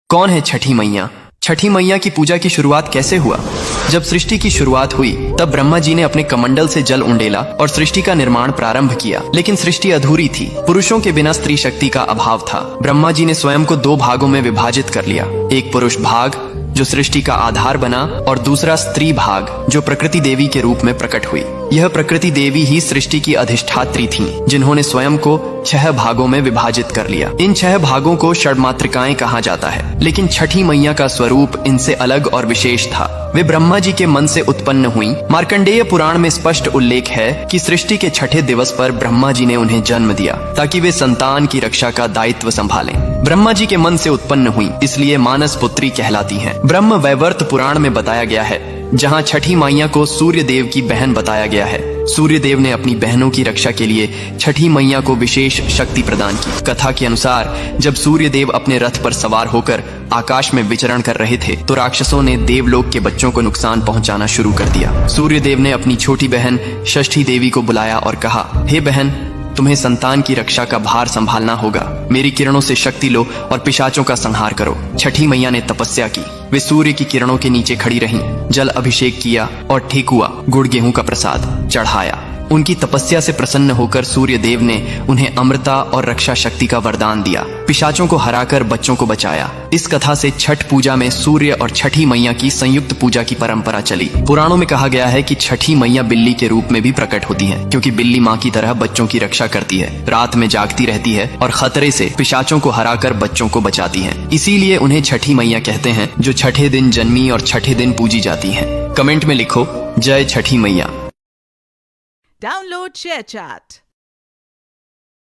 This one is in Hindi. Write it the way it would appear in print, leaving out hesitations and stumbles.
कौन है छठी मैया? छठी मैया की पूजा की शुरुआत कैसे हुआ? जब सृष्टि की शुरुआत हुई तब ब्रह्मा जी ने अपने कमंडल से जल उंडेला और सृष्टि का निर्माण प्रारंभ किया, लेकिन सृष्टि अधूरी थी। पुरुषों के बिना स्त्री शक्ति का अभाव था। ब्रह्मा जी ने स्वयं को दो भागों में विभाजित कर लिया, एक पुरुष भाग जो सृष्टि का आधार बना और दूसरा स्त्री भाग जो प्रकृति देवी के रूप में प्रकट हुई। यह प्रकृति देवी ही सृष्टि की अधिष्ठात्री थीं, जिन्होंने स्वयं को 6 भागों में विभाजित कर लिया। इन 6 भागों को षड्मातृकाएं कहा जाता है, लेकिन छठी मैया का स्वरूप इनसे अलग और विशेष था। वे ब्रह्मा जी के मन से उत्पन्न हुई। मार्कंडेय पुराण में स्पष्ट उल्लेख है कि सृष्टि के छठे दिवस पर ब्रह्मा जी ने उन्हें जन्म दिया ताकि वे संतान की रक्षा का दायित्व संभालें। ब्रह्मा जी के मन से उत्पन्न हुई, इसलिए मानस पुत्री कहलाती हैं। ब्रह्म वैवर्त पुराण में बताया गया है, जहाँ छठी मैया को सूर्य देव की बहन बताया गया है। सूर्य देव ने अपनी बहनों की रक्षा के लिए छठी मैया को विशेष शक्ति प्रदान की। कथा के अनुसार जब सूर्य देव अपने रथ पर सवार होकर आकाश में विचरण कर रहे थे तो राक्षसों ने देवलोक के बच्चों को नुकसान पहुंचाना शुरू कर दिया। सूर्य देव ने अपनी छोटी बहन षष्ठी देवी को बुलाया और कहा, हे बहन, तुम्हें संतान की रक्षा का भार संभालना होगा। मेरी किरणों से शक्ति लो और पिशाचों का संहार करो। छठी मैया ने तपस्या की। वे सूर्य की किरणों के नीचे खड़ी रहीं, जल अभिषेक किया और ठेकुआ गुड़ गेहूं का प्रसाद चढ़ाया। उनकी तपस्या से प्रसन्न होकर सूर्य देव ने उन्हें अमृता और रक्षा शक्ति का वरदान दिया। पिशाचों को हराकर बच्चों को बचाया। इस कथा से छठ पूजा में सूर्य और छठी मैया की संयुक्त पूजा की परंपरा चली। पुराणों में कहा गया है कि छठी मैया बिल्ली के रूप में भी प्रकट होती हैं, क्योंकि बिल्ली माँ की तरह बच्चों की रक्षा करती है, रात में जागती रहती है और खतरे से पिशाचों को हराकर बच्चों को बचाती है। इसीलिए उन्हें छठी मैया कहते हैं, जो छठे दिन जन्मी और छठे दिन पूजी जाती है। कमेंट में लिखो, जय छठी मैया। Download ShareChat.